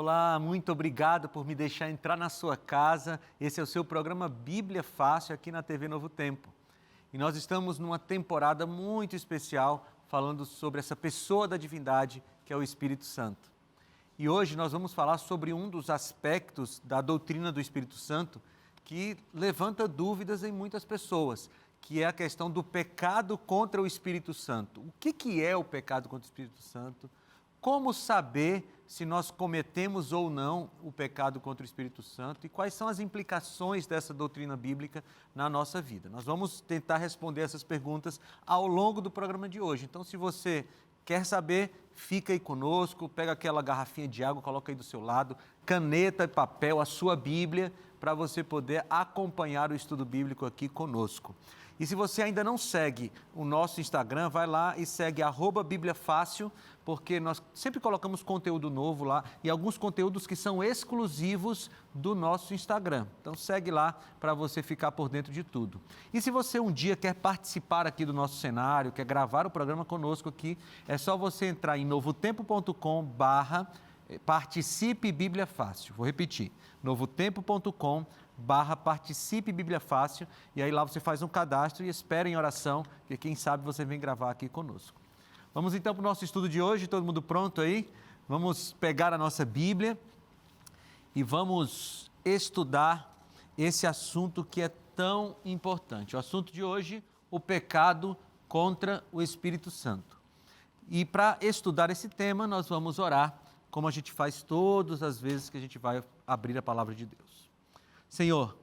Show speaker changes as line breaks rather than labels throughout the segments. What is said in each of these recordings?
Olá, muito obrigado por me deixar entrar na sua casa. Esse é o seu programa Bíblia Fácil aqui na TV Novo Tempo. E nós estamos numa temporada muito especial falando sobre essa pessoa da divindade que é o Espírito Santo. E hoje nós vamos falar sobre um dos aspectos da doutrina do Espírito Santo que levanta dúvidas em muitas pessoas, que é a questão do pecado contra o Espírito Santo. O que é o pecado contra o Espírito Santo? Como saber se nós cometemos ou não o pecado contra o Espírito Santo e quais são as implicações dessa doutrina bíblica na nossa vida? Nós vamos tentar responder essas perguntas ao longo do programa de hoje. Então, se você quer saber, fica aí conosco, pega aquela garrafinha de água, coloca aí do seu lado, caneta e papel, a sua Bíblia, para você poder acompanhar o estudo bíblico aqui conosco. E se você ainda não segue o nosso Instagram, vai lá e segue @BíbliaFácil, porque nós sempre colocamos conteúdo novo lá e alguns conteúdos que são exclusivos do nosso Instagram. Então segue lá para você ficar por dentro de tudo. E se você um dia quer participar aqui do nosso cenário, quer gravar o programa conosco aqui, é só você entrar em novotempo.com/participe Bíblia Fácil. Vou repetir, novotempo.com/participe Bíblia Fácil, e aí lá você faz um cadastro e espera em oração, que quem sabe você vem gravar aqui conosco. Vamos então para o nosso estudo de hoje, todo mundo pronto aí? Vamos pegar a nossa Bíblia e vamos estudar esse assunto que é tão importante. O assunto de hoje, o pecado contra o Espírito Santo. E para estudar esse tema, nós vamos orar, como a gente faz todas as vezes que a gente vai abrir a palavra de Deus. Senhor,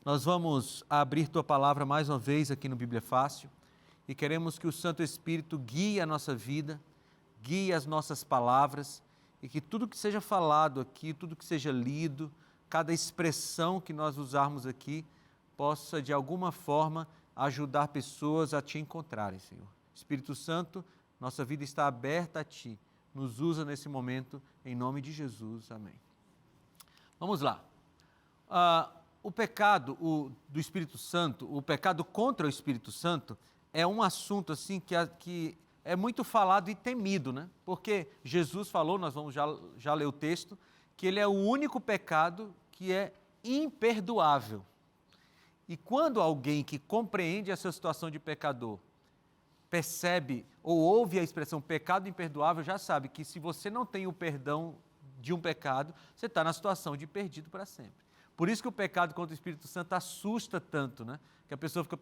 nós vamos abrir Tua palavra mais uma vez aqui no Bíblia Fácil e queremos que o Santo Espírito guie a nossa vida, guie as nossas palavras e que tudo que seja falado aqui, tudo que seja lido, cada expressão que nós usarmos aqui, possa de alguma forma ajudar pessoas a Te encontrarem, Senhor. Espírito Santo, nossa vida está aberta a Ti. Nos usa nesse momento, em nome de Jesus. Amém. Vamos lá. O pecado do Espírito Santo, o pecado contra o Espírito Santo, é um assunto assim que é muito falado e temido, né? Porque Jesus falou, nós vamos já ler o texto, que ele é o único pecado que é imperdoável. E quando alguém que compreende essa situação de pecador percebe ou ouve a expressão pecado imperdoável, já sabe que se você não tem o perdão de um pecado, você está na situação de perdido para sempre. Por isso que o pecado contra o Espírito Santo assusta tanto, né? Que a pessoa fica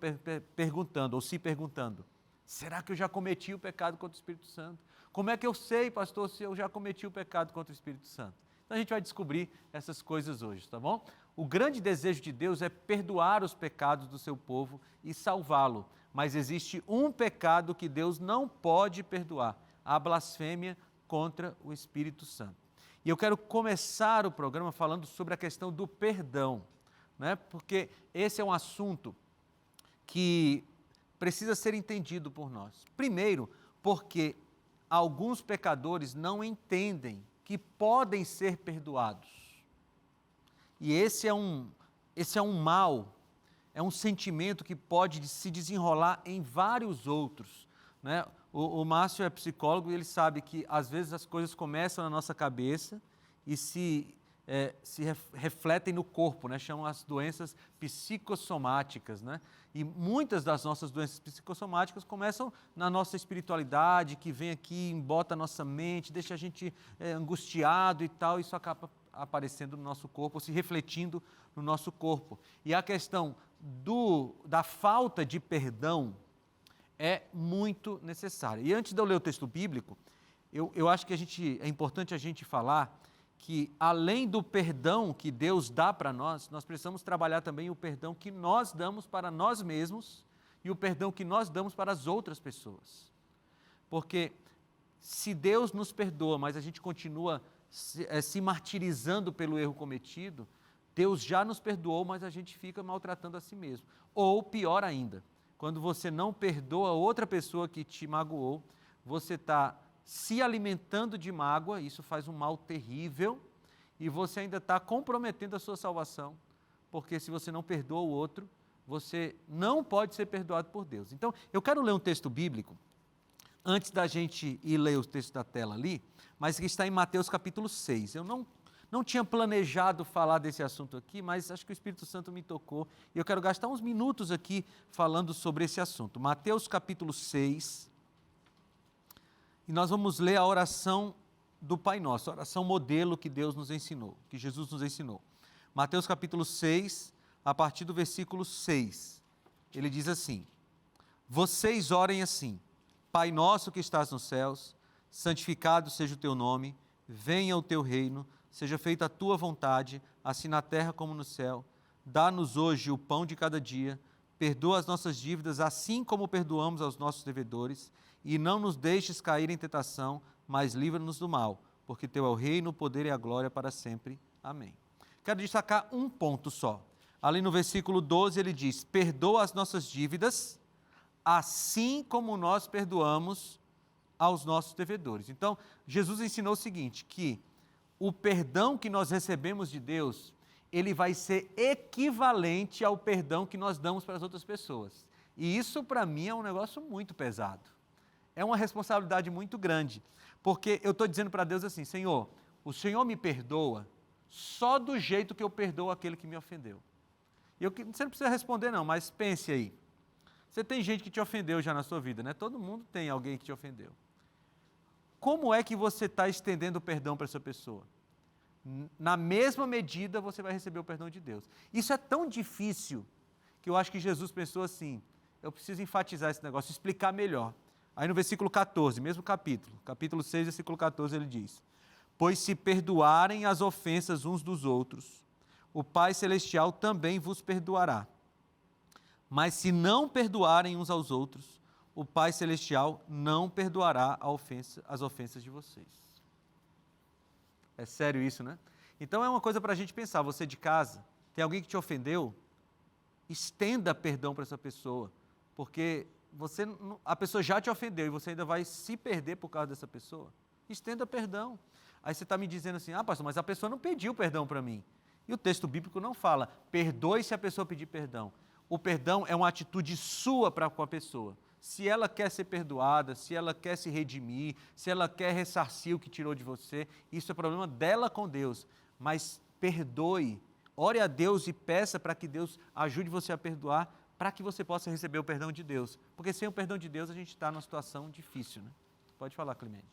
perguntando ou se perguntando, será que eu já cometi o pecado contra o Espírito Santo? Como é que eu sei, pastor, se eu já cometi o pecado contra o Espírito Santo? Então a gente vai descobrir essas coisas hoje, tá bom? O grande desejo de Deus é perdoar os pecados do seu povo e salvá-lo. Mas existe um pecado que Deus não pode perdoar, a blasfêmia contra o Espírito Santo. E eu quero começar o programa falando sobre a questão do perdão, né? Porque esse é um assunto que precisa ser entendido por nós. Primeiro, porque alguns pecadores não entendem que podem ser perdoados. E esse é um mal, é um sentimento que pode se desenrolar em vários outros, né? O Márcio é psicólogo e ele sabe que às vezes as coisas começam na nossa cabeça e se refletem no corpo, né? Chamam as doenças psicossomáticas, né? E muitas das nossas doenças psicossomáticas começam na nossa espiritualidade, que vem aqui, embota a nossa mente, deixa a gente angustiado e tal, isso acaba aparecendo no nosso corpo, se refletindo no nosso corpo. E a questão da falta de perdão é muito necessária. E antes de eu ler o texto bíblico, eu acho que é importante a gente falar que, além do perdão que Deus dá para nós precisamos trabalhar também o perdão que nós damos para nós mesmos e o perdão que nós damos para as outras pessoas. Porque se Deus nos perdoa, mas a gente continua se martirizando pelo erro cometido, Deus já nos perdoou, mas a gente fica maltratando a si mesmo. Ou, pior ainda, quando você não perdoa outra pessoa que te magoou, você está se alimentando de mágoa, isso faz um mal terrível, e você ainda está comprometendo a sua salvação, porque se você não perdoa o outro, você não pode ser perdoado por Deus. Então, eu quero ler um texto bíblico, antes da gente ir ler o texto da tela ali, mas que está em Mateus capítulo 6. Eu Não tinha planejado falar desse assunto aqui, mas acho que o Espírito Santo me tocou e eu quero gastar uns minutos aqui falando sobre esse assunto. Mateus capítulo 6, e nós vamos ler a oração do Pai Nosso, a oração modelo que Deus nos ensinou, que Jesus nos ensinou. Mateus capítulo 6, a partir do versículo 6, ele diz assim: vocês orem assim: Pai nosso que estás nos céus, santificado seja o teu nome, venha o teu reino, seja feita a tua vontade, assim na terra como no céu. Dá-nos hoje o pão de cada dia, perdoa as nossas dívidas, assim como perdoamos aos nossos devedores, e não nos deixes cair em tentação, mas livra-nos do mal, porque teu é o reino, o poder e a glória para sempre. Amém. Quero destacar um ponto só. Ali no versículo 12 ele diz: perdoa as nossas dívidas, assim como nós perdoamos aos nossos devedores. Então, Jesus ensinou o seguinte, que o perdão que nós recebemos de Deus, ele vai ser equivalente ao perdão que nós damos para as outras pessoas. E isso, para mim, é um negócio muito pesado. É uma responsabilidade muito grande, porque eu estou dizendo para Deus assim: Senhor, o Senhor me perdoa só do jeito que eu perdoo aquele que me ofendeu. Você não precisa responder não, mas pense aí. Você tem gente que te ofendeu já na sua vida, né? Todo mundo tem alguém que te ofendeu. Como é que você está estendendo o perdão para essa pessoa? Na mesma medida você vai receber o perdão de Deus. Isso é tão difícil que eu acho que Jesus pensou assim: eu preciso enfatizar esse negócio, explicar melhor. Aí no versículo 14, mesmo capítulo 6, versículo 14, ele diz: pois se perdoarem as ofensas uns dos outros, o Pai Celestial também vos perdoará. Mas se não perdoarem uns aos outros, o Pai Celestial não perdoará as ofensas de vocês. É sério isso, né? Então é uma coisa para a gente pensar. Você de casa, tem alguém que te ofendeu? Estenda perdão para essa pessoa, porque a pessoa já te ofendeu e você ainda vai se perder por causa dessa pessoa. Estenda perdão. Aí você está me dizendo assim: ah, pastor, mas a pessoa não pediu perdão para mim. E o texto bíblico não fala: perdoe se a pessoa pedir perdão. O perdão é uma atitude sua para com a pessoa. Se ela quer ser perdoada, se ela quer se redimir, se ela quer ressarcir o que tirou de você, isso é problema dela com Deus. Mas perdoe, ore a Deus e peça para que Deus ajude você a perdoar, para que você possa receber o perdão de Deus. Porque sem o perdão de Deus a gente está numa situação difícil, né? Pode falar, Clemente.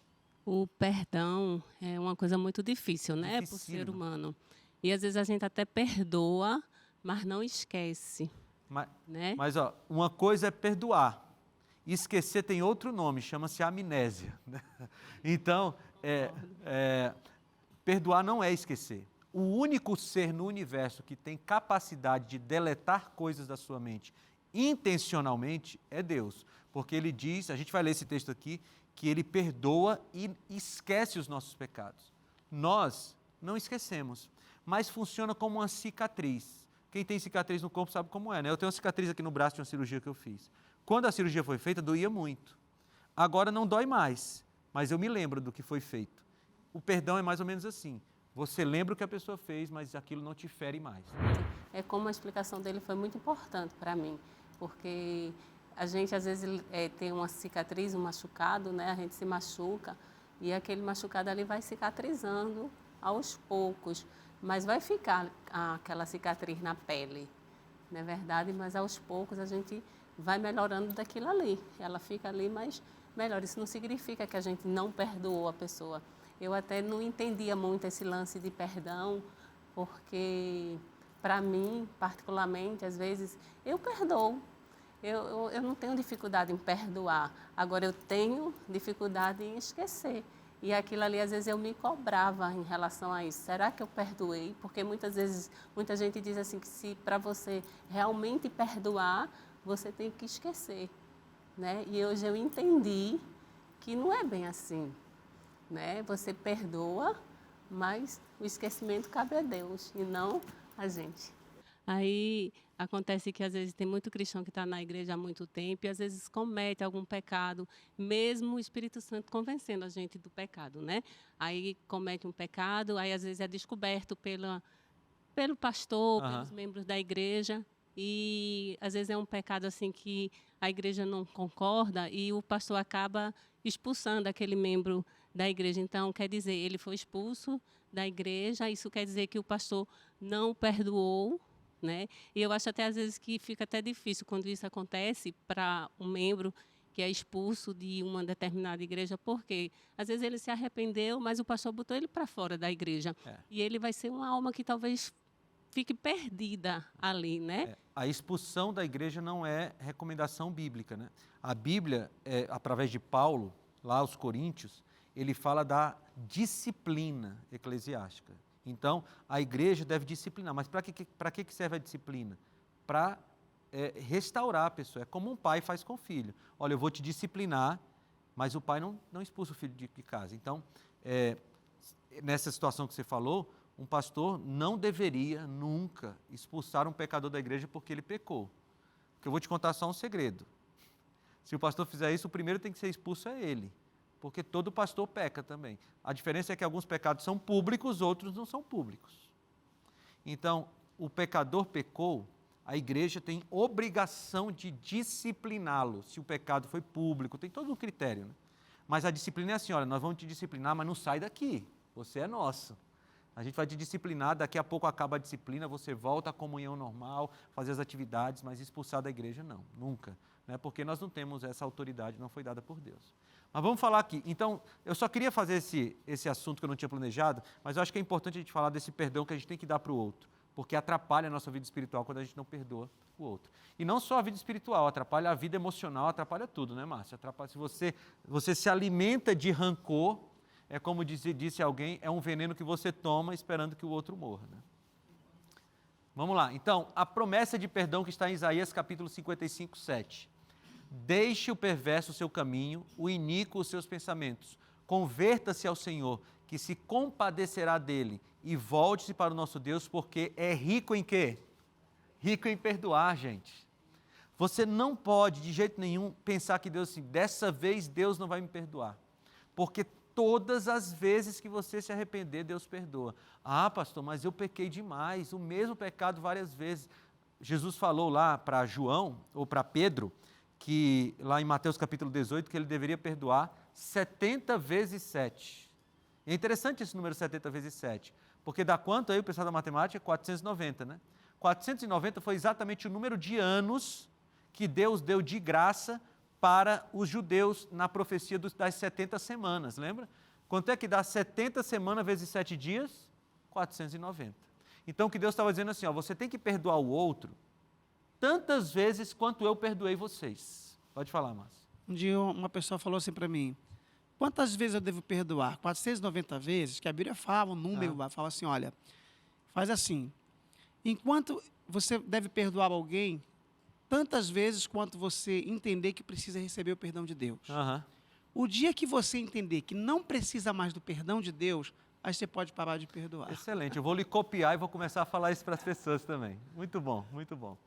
O perdão é uma coisa muito difícil, né, para o ser humano. E às vezes a gente até perdoa, mas não esquece. Né?
Mas ó, uma coisa é perdoar. Esquecer tem outro nome, chama-se amnésia. Então, perdoar não é esquecer. O único ser no universo que tem capacidade de deletar coisas da sua mente intencionalmente é Deus. Porque ele diz, a gente vai ler esse texto aqui, que ele perdoa e esquece os nossos pecados. Nós não esquecemos, mas funciona como uma cicatriz. Quem tem cicatriz no corpo sabe como é, né? Eu tenho uma cicatriz aqui no braço de uma cirurgia que eu fiz. Quando a cirurgia foi feita, doía muito. Agora não dói mais, mas eu me lembro do que foi feito. O perdão é mais ou menos assim. Você lembra o que a pessoa fez, mas aquilo não te fere mais.
É como a explicação dele foi muito importante para mim, porque a gente às vezes tem uma cicatriz, um machucado, né? A gente se machuca e aquele machucado ali vai cicatrizando aos poucos, mas vai ficar aquela cicatriz na pele, não é verdade? Mas aos poucos a gente vai melhorando daquilo ali. Ela fica ali, mas melhor. Isso não significa que a gente não perdoou a pessoa. Eu até não entendia muito esse lance de perdão, porque para mim, particularmente, às vezes, eu perdoo. Eu não tenho dificuldade em perdoar. Agora, eu tenho dificuldade em esquecer. E aquilo ali, às vezes, eu me cobrava em relação a isso. Será que eu perdoei? Porque muitas vezes, muita gente diz assim, que se para você realmente perdoar, você tem que esquecer, né? E hoje eu entendi que não é bem assim, né? Você perdoa, mas o esquecimento cabe a Deus e não a gente. Aí acontece que às vezes tem muito cristão que está na igreja há muito tempo e às vezes comete algum pecado, mesmo o Espírito Santo convencendo a gente do pecado, né? Aí comete um pecado, aí às vezes é descoberto pelo pastor, pelos membros da igreja. E às vezes é um pecado assim que a igreja não concorda e o pastor acaba expulsando aquele membro da igreja. Então, quer dizer, ele foi expulso da igreja, isso quer dizer que o pastor não o perdoou, né? E eu acho até às vezes que fica até difícil quando isso acontece para um membro que é expulso de uma determinada igreja, porque às vezes ele se arrependeu, mas o pastor botou ele para fora da igreja. E ele vai ser uma alma que talvez fique perdida ali, né?
A expulsão da igreja não é recomendação bíblica, né? A Bíblia, através de Paulo, lá aos Coríntios, ele fala da disciplina eclesiástica. Então, a igreja deve disciplinar. Mas para que serve a disciplina? Para restaurar a pessoa. É como um pai faz com o filho. Olha, eu vou te disciplinar, mas o pai não expulsa o filho de casa. Então, nessa situação que você falou, um pastor não deveria nunca expulsar um pecador da igreja porque ele pecou. Porque eu vou te contar só um segredo. Se o pastor fizer isso, o primeiro tem que ser expulso é ele. Porque todo pastor peca também. A diferença é que alguns pecados são públicos, outros não são públicos. Então, o pecador pecou, a igreja tem obrigação de discipliná-lo. Se o pecado foi público, tem todo um critério, né? Mas a disciplina é assim, olha, nós vamos te disciplinar, mas não sai daqui, você é nosso. A gente vai te disciplinar, daqui a pouco acaba a disciplina, você volta à comunhão normal, fazer as atividades, mas expulsar da igreja não, nunca. Né? Porque nós não temos essa autoridade, não foi dada por Deus. Mas vamos falar aqui. Então, eu só queria fazer esse assunto que eu não tinha planejado, mas eu acho que é importante a gente falar desse perdão que a gente tem que dar para o outro, porque atrapalha a nossa vida espiritual quando a gente não perdoa o outro. E não só a vida espiritual, atrapalha a vida emocional, atrapalha tudo, né, Márcia? Atrapalha, se você se alimenta de rancor, é como disse alguém, é um veneno que você toma esperando que o outro morra. Né? Vamos lá. Então, a promessa de perdão que está em Isaías capítulo 55, 7. Deixe o perverso o seu caminho, o iníquo os seus pensamentos. Converta-se ao Senhor, que se compadecerá dele, e volte-se para o nosso Deus, porque é rico em quê? Rico em perdoar, gente. Você não pode, de jeito nenhum, pensar que Deus, assim, dessa vez Deus não vai me perdoar. Porque todas as vezes que você se arrepender, Deus perdoa. Ah, pastor, mas eu pequei demais, o mesmo pecado várias vezes. Jesus falou lá para João, ou para Pedro, que lá em Mateus capítulo 18, que ele deveria perdoar 70 vezes 7. E é interessante esse número 70 vezes 7, porque dá quanto aí o pessoal da matemática? 490, né? 490 foi exatamente o número de anos que Deus deu de graça para os judeus na profecia das 70 semanas, lembra? Quanto é que dá 70 semanas vezes 7 dias? 490. Então, o que Deus estava dizendo assim, ó, você tem que perdoar o outro tantas vezes quanto eu perdoei vocês. Pode falar, Márcio.
Um dia uma pessoa falou assim para mim, quantas vezes eu devo perdoar? 490 vezes? Que a Bíblia fala, um número, fala assim, olha, faz assim, enquanto você deve perdoar alguém, tantas vezes quanto você entender que precisa receber o perdão de Deus. O dia que você entender que não precisa mais do perdão de Deus, aí você pode parar de perdoar.
Excelente, eu vou lhe copiar e vou começar a falar isso para as pessoas também. Muito bom, muito bom.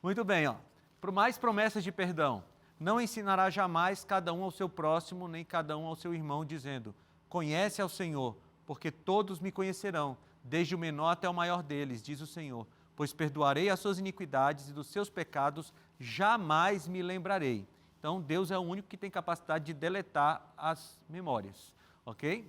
Muito bem, ó. Por mais promessas de perdão, não ensinará jamais cada um ao seu próximo, nem cada um ao seu irmão, dizendo, conhece ao Senhor, porque todos me conhecerão, desde o menor até o maior deles, diz o Senhor, pois perdoarei as suas iniquidades e dos seus pecados jamais me lembrarei. Então, Deus é o único que tem capacidade de deletar as memórias, ok?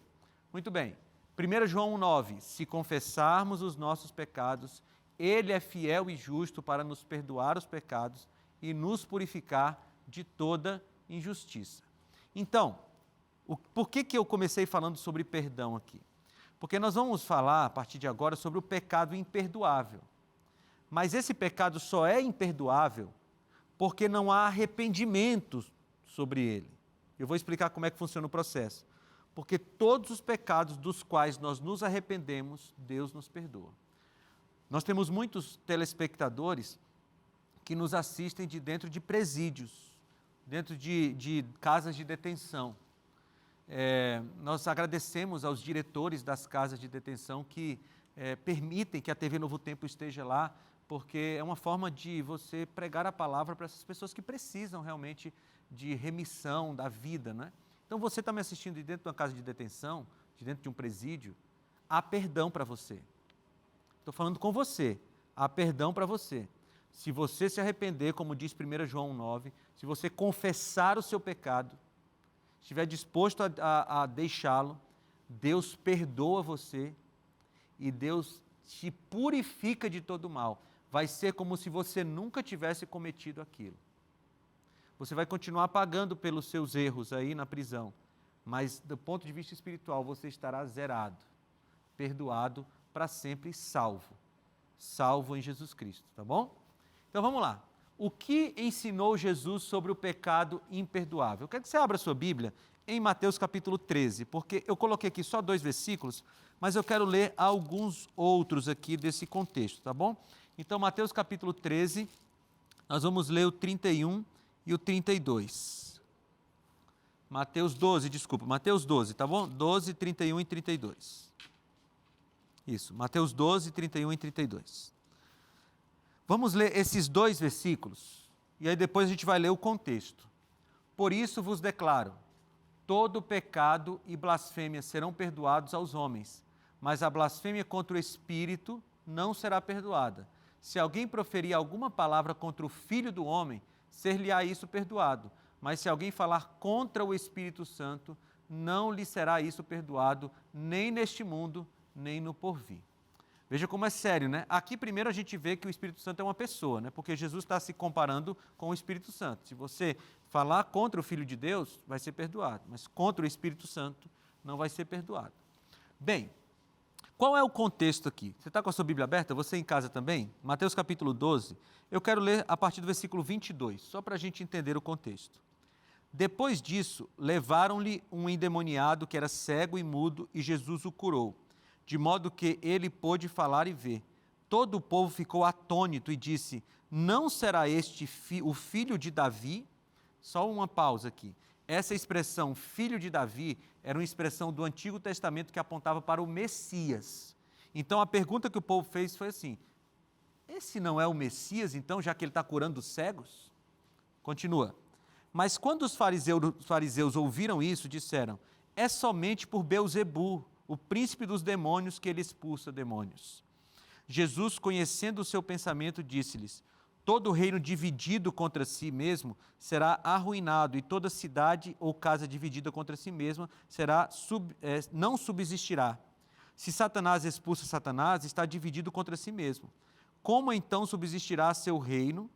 Muito bem. 1 João 1,9, se confessarmos os nossos pecados, Ele é fiel e justo para nos perdoar os pecados e nos purificar de toda injustiça. Então, por que eu comecei falando sobre perdão aqui? Porque nós vamos falar, a partir de agora, sobre o pecado imperdoável. Mas esse pecado só é imperdoável porque não há arrependimento sobre ele. Eu vou explicar como é que funciona o processo. Porque todos os pecados dos quais nós nos arrependemos, Deus nos perdoa. Nós temos muitos telespectadores que nos assistem de dentro de presídios, dentro de casas de detenção. Nós agradecemos aos diretores das casas de detenção que permitem que a TV Novo Tempo esteja lá, porque é uma forma de você pregar a palavra para essas pessoas que precisam realmente de remissão da vida, né? Então, você está me assistindo de dentro de uma casa de detenção, de dentro de um presídio, há perdão para você. Estou falando com você, há perdão para você. Se você se arrepender, como diz 1 João 9, se você confessar o seu pecado, estiver disposto a deixá-lo, Deus perdoa você e Deus te purifica de todo mal. Vai ser como se você nunca tivesse cometido aquilo. Você vai continuar pagando pelos seus erros aí na prisão, mas do ponto de vista espiritual você estará zerado, perdoado para sempre, salvo em Jesus Cristo, tá bom? Então vamos lá. O que ensinou Jesus sobre o pecado imperdoável? Eu quero que você abra a sua Bíblia em Mateus capítulo 13, porque eu coloquei aqui só 2 versículos, mas eu quero ler alguns outros aqui desse contexto, tá bom? Então, Mateus capítulo 13, nós vamos ler o 31 e o 32. Mateus 12, tá bom? 12, 31 e 32. Isso, Mateus 12, 31 e 32. Vamos ler esses 2 versículos, e aí depois a gente vai ler o contexto. Por isso vos declaro, todo pecado e blasfêmia serão perdoados aos homens, mas a blasfêmia contra o Espírito não será perdoada. Se alguém proferir alguma palavra contra o Filho do Homem, ser-lhe-á isso perdoado. Mas se alguém falar contra o Espírito Santo, não lhe será isso perdoado, nem neste mundo, nem no porvir. Veja como é sério, né? Aqui primeiro a gente vê que o Espírito Santo é uma pessoa, né? Porque Jesus está se comparando com o Espírito Santo. Se você falar contra o Filho de Deus, vai ser perdoado, mas contra o Espírito Santo não vai ser perdoado. Bem, qual é o contexto aqui? Você está com a sua Bíblia aberta? Você em casa também? Mateus capítulo 12. Eu quero ler a partir do versículo 22, só para a gente entender o contexto. Depois disso, levaram-lhe um endemoniado que era cego e mudo, e Jesus o curou, de modo que ele pôde falar e ver. Todo o povo ficou atônito e disse, não será este o filho de Davi? Só uma pausa aqui. Essa expressão, filho de Davi, era uma expressão do Antigo Testamento que apontava para o Messias. Então, a pergunta que o povo fez foi assim, esse não é o Messias, então, já que ele está curando os cegos? Continua. Mas quando os fariseus ouviram isso, disseram, é somente por Beelzebu, o príncipe dos demônios, que ele expulsa demônios. Jesus, conhecendo o seu pensamento, disse-lhes, todo reino dividido contra si mesmo será arruinado, e toda cidade ou casa dividida contra si mesma não subsistirá. Se Satanás expulsa Satanás, está dividido contra si mesmo. Como então subsistirá seu reino?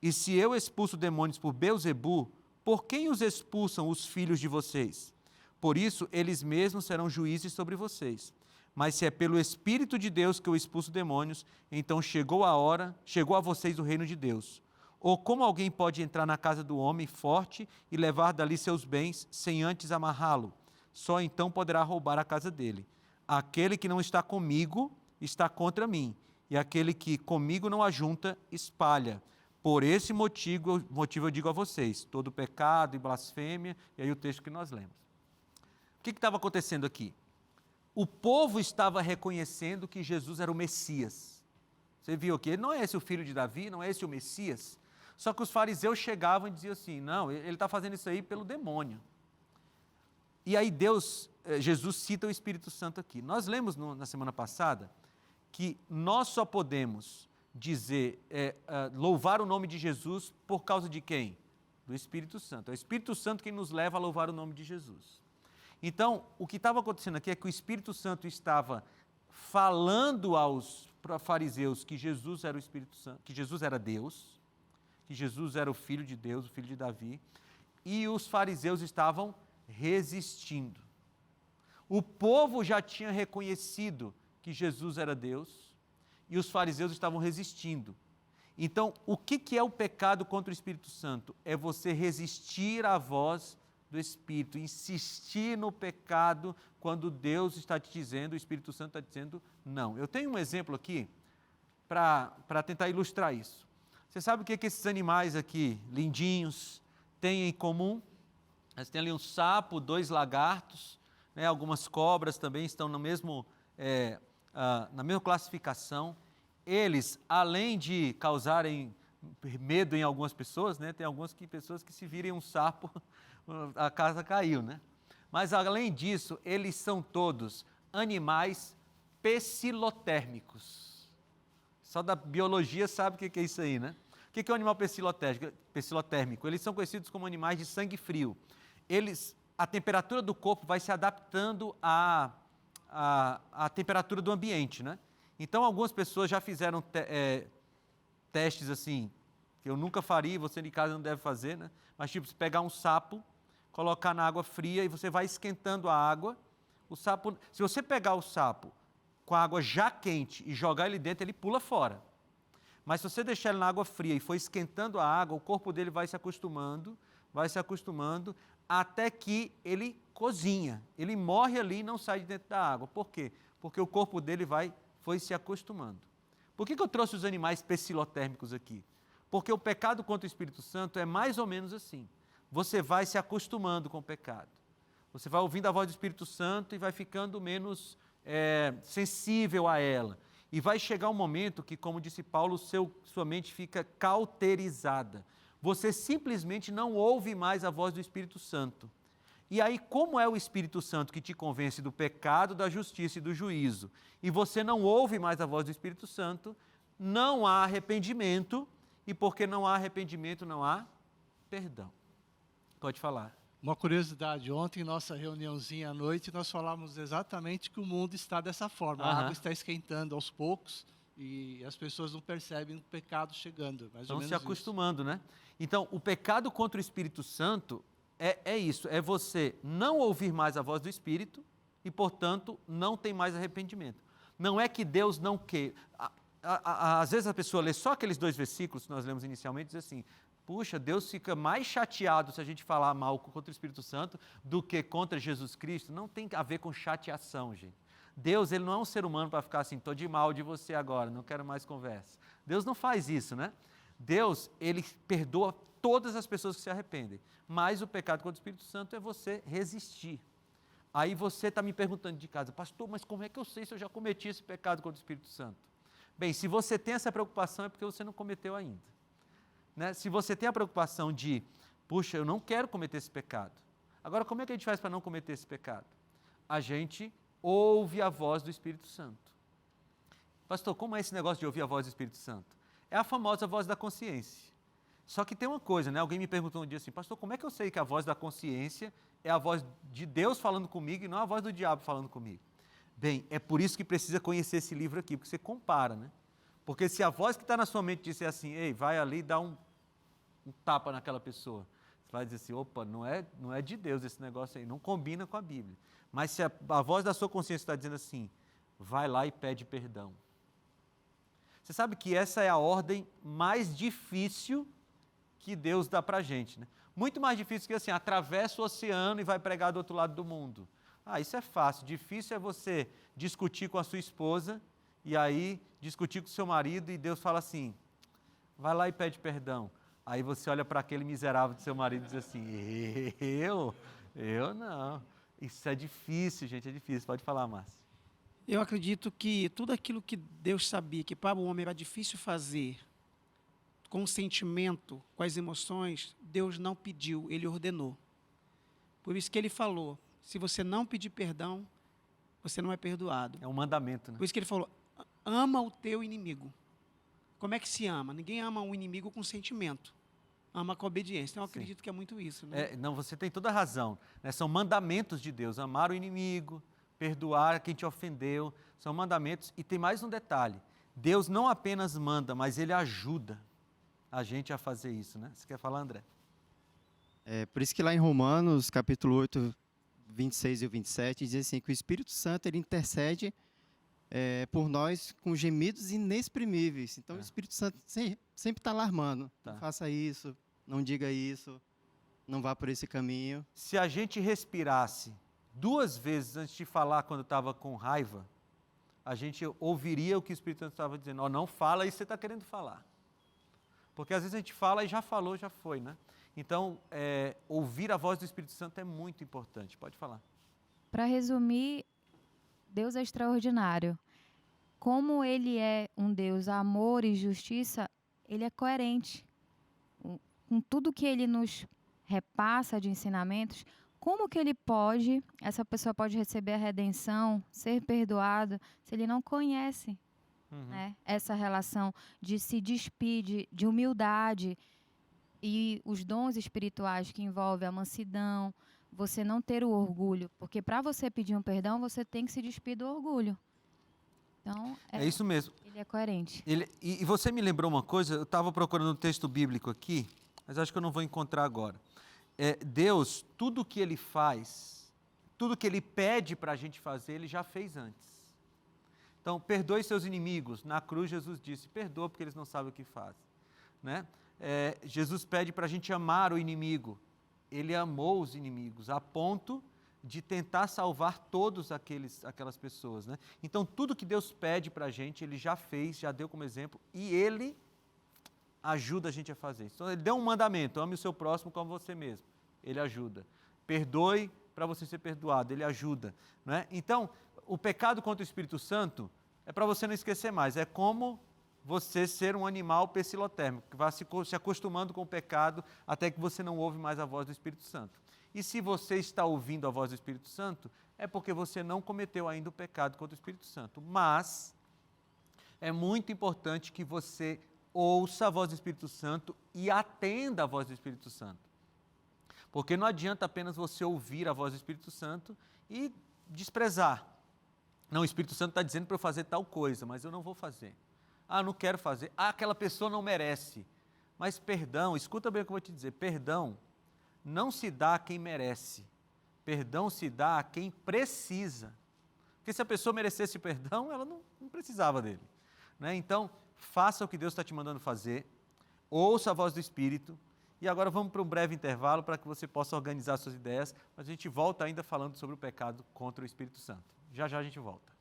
E se eu expulso demônios por Beelzebu, por quem os expulsam os filhos de vocês? Por isso, eles mesmos serão juízes sobre vocês. Mas se é pelo Espírito de Deus que eu expulso demônios, então chegou a vocês o reino de Deus. Ou como alguém pode entrar na casa do homem forte e levar dali seus bens, sem antes amarrá-lo? Só então poderá roubar a casa dele. Aquele que não está comigo, está contra mim, e aquele que comigo não ajunta, espalha. Por esse motivo eu digo a vocês, todo pecado e blasfêmia, e aí o texto que nós lemos. O que estava acontecendo aqui? O povo estava reconhecendo que Jesus era o Messias. Você viu aqui, não é esse o filho de Davi, não é esse o Messias? Só que os fariseus chegavam e diziam assim, não, ele está fazendo isso aí pelo demônio. E aí Jesus cita o Espírito Santo aqui. Nós lemos na semana passada que nós só podemos dizer, louvar o nome de Jesus por causa de quem? Do Espírito Santo. É o Espírito Santo quem nos leva a louvar o nome de Jesus. Então, o que estava acontecendo aqui é que o Espírito Santo estava falando aos fariseus que Jesus era o Espírito Santo, que Jesus era Deus, que Jesus era o Filho de Deus, o Filho de Davi, e os fariseus estavam resistindo. O povo já tinha reconhecido que Jesus era Deus, e os fariseus estavam resistindo. Então, o que é o pecado contra o Espírito Santo? É você resistir à voz do Espírito, insistir no pecado quando Deus está te dizendo, o Espírito Santo está dizendo não. Eu tenho um exemplo aqui para tentar ilustrar isso. Você sabe o que esses animais aqui, lindinhos, têm em comum? Eles têm ali um sapo, 2 lagartos, né? Algumas cobras também estão no mesmo, na mesma classificação. Eles, além de causarem medo em algumas pessoas, né? Tem algumas pessoas que se virem um sapo, a casa caiu, né? Mas, além disso, eles são todos animais pecilotérmicos. Só da biologia sabe o que é isso aí, né? O que é um animal pecilotérmico? Eles são conhecidos como animais de sangue frio. A temperatura do corpo vai se adaptando a temperatura do ambiente, né? Então, algumas pessoas já fizeram testes assim, que eu nunca faria, e você de casa não deve fazer, né? Mas tipo, você pegar um sapo, colocar na água fria e você vai esquentando a água. O sapo, se você pegar o sapo com a água já quente e jogar ele dentro, ele pula fora. Mas se você deixar ele na água fria e for esquentando a água, o corpo dele vai se acostumando, até que ele cozinha. Ele morre ali e não sai de dentro da água. Por quê? Porque o corpo dele foi se acostumando. Por que eu trouxe os animais pecilotérmicos aqui? Porque o pecado contra o Espírito Santo é mais ou menos assim. Você vai se acostumando com o pecado. Você vai ouvindo a voz do Espírito Santo e vai ficando menos sensível a ela. E vai chegar um momento que, como disse Paulo, sua mente fica cauterizada. Você simplesmente não ouve mais a voz do Espírito Santo. E aí, como é o Espírito Santo que te convence do pecado, da justiça e do juízo, e você não ouve mais a voz do Espírito Santo, não há arrependimento, e porque não há arrependimento, não há perdão. Pode falar.
Uma curiosidade, ontem, nossa reuniãozinha à noite, nós falamos exatamente que o mundo está dessa forma. A água está esquentando aos poucos e as pessoas não percebem o pecado chegando.
Estão se acostumando, né? Então, o pecado contra o Espírito Santo é isso, é você não ouvir mais a voz do Espírito e, portanto, não tem mais arrependimento. Não é que Deus não quer. Às vezes a pessoa lê só aqueles 2 versículos que nós lemos inicialmente e diz assim: puxa, Deus fica mais chateado se a gente falar mal contra o Espírito Santo do que contra Jesus Cristo. Não tem a ver com chateação, gente. Deus, ele não é um ser humano para ficar assim, estou de mal de você agora, não quero mais conversa. Deus não faz isso, né? Deus, ele perdoa todas as pessoas que se arrependem, mas o pecado contra o Espírito Santo é você resistir. Aí você está me perguntando de casa: pastor, mas como é que eu sei se eu já cometi esse pecado contra o Espírito Santo? Bem, se você tem essa preocupação é porque você não cometeu ainda. Né? Se você tem a preocupação de, puxa, eu não quero cometer esse pecado. Agora, como é que a gente faz para não cometer esse pecado? A gente ouve a voz do Espírito Santo. Pastor, como é esse negócio de ouvir a voz do Espírito Santo? É a famosa voz da consciência. Só que tem uma coisa, né? Alguém me perguntou um dia assim: pastor, como é que eu sei que a voz da consciência é a voz de Deus falando comigo e não a voz do diabo falando comigo? Bem, é por isso que precisa conhecer esse livro aqui, porque você compara, né? Porque se a voz que está na sua mente disser assim: ei, vai ali dar um tapa naquela pessoa, você vai dizer assim: opa, não é de Deus esse negócio aí, não combina com a Bíblia. Mas se a voz da sua consciência está dizendo assim: vai lá e pede perdão. Você sabe que essa é a ordem mais difícil que Deus dá para a gente, né? Muito mais difícil que assim: atravessa o oceano e vai pregar do outro lado do mundo. Isso é fácil. Difícil é você discutir com a sua esposa e aí discutir com o seu marido e Deus fala assim: vai lá e pede perdão. Aí você olha para aquele miserável do seu marido e diz assim: eu não. Isso é difícil, gente, é difícil. Pode falar, Márcio.
Eu acredito que tudo aquilo que Deus sabia que para o homem era difícil fazer, com o sentimento, com as emoções, Deus não pediu, Ele ordenou. Por isso que Ele falou: se você não pedir perdão, você não é perdoado.
É um mandamento, né?
Por isso que Ele falou: ama o teu inimigo. Como é que se ama? Ninguém ama um inimigo com sentimento. Ama com obediência. Então, eu acredito que é muito isso, né?
Não, você tem toda a razão, né? São mandamentos de Deus: amar o inimigo, perdoar quem te ofendeu. São mandamentos. E tem mais um detalhe: Deus não apenas manda, mas Ele ajuda a gente a fazer isso, né? Você quer falar, André?
Por isso que lá em Romanos, capítulo 8, 26 e 27, diz assim, que o Espírito Santo, ele intercede por nós com gemidos inexprimíveis. Então, o Espírito Santo sempre está alarmando.
Tá.
Não faça isso, não diga isso, não vá por esse caminho.
Se a gente respirasse 2 vezes antes de falar quando estava com raiva, a gente ouviria o que o Espírito Santo estava dizendo: não fala isso que você está querendo falar. Porque às vezes a gente fala e já falou, já foi, né? Então, ouvir a voz do Espírito Santo é muito importante. Pode falar.
Para resumir, Deus é extraordinário. Como Ele é um Deus amor e justiça, Ele é coerente. Com tudo que Ele nos repassa de ensinamentos, como que essa pessoa pode receber a redenção, ser perdoado, se ele não conhece né, essa relação de se despir, de humildade e os dons espirituais que envolvem a mansidão, você não ter o orgulho, porque para você pedir um perdão, você tem que se despir do orgulho. Então,
É isso mesmo.
ele é coerente.
E você me lembrou uma coisa, eu estava procurando um texto bíblico aqui, mas acho que eu não vou encontrar agora. Deus, tudo que Ele faz, tudo que Ele pede para a gente fazer, Ele já fez antes. Então, perdoe seus inimigos. Na cruz, Jesus disse, perdoa porque eles não sabem o que fazem. Né? Jesus pede para a gente amar o inimigo. Ele amou os inimigos, a ponto de tentar salvar todas aquelas pessoas. Né? Então, tudo que Deus pede para a gente, Ele já fez, já deu como exemplo, e Ele ajuda a gente a fazer isso. Então, Ele deu um mandamento, ame o seu próximo como você mesmo. Ele ajuda. Perdoe para você ser perdoado, Ele ajuda. Né? Então, o pecado contra o Espírito Santo é para você não esquecer mais, é como você ser um animal pessilotérmico, que vai se acostumando com o pecado até que você não ouve mais a voz do Espírito Santo. E se você está ouvindo a voz do Espírito Santo, é porque você não cometeu ainda o pecado contra o Espírito Santo. Mas é muito importante que você ouça a voz do Espírito Santo e atenda a voz do Espírito Santo. Porque não adianta apenas você ouvir a voz do Espírito Santo e desprezar. Não, o Espírito Santo está dizendo para eu fazer tal coisa, mas eu não vou fazer. Ah, não quero fazer. Ah, aquela pessoa não merece. Mas perdão, escuta bem o que eu vou te dizer, perdão não se dá a quem merece. Perdão se dá a quem precisa. Porque se a pessoa merecesse perdão, ela não precisava dele. Né? Então, faça o que Deus está te mandando fazer, ouça a voz do Espírito, e agora vamos para um breve intervalo para que você possa organizar suas ideias, mas a gente volta ainda falando sobre o pecado contra o Espírito Santo. Já já a gente volta.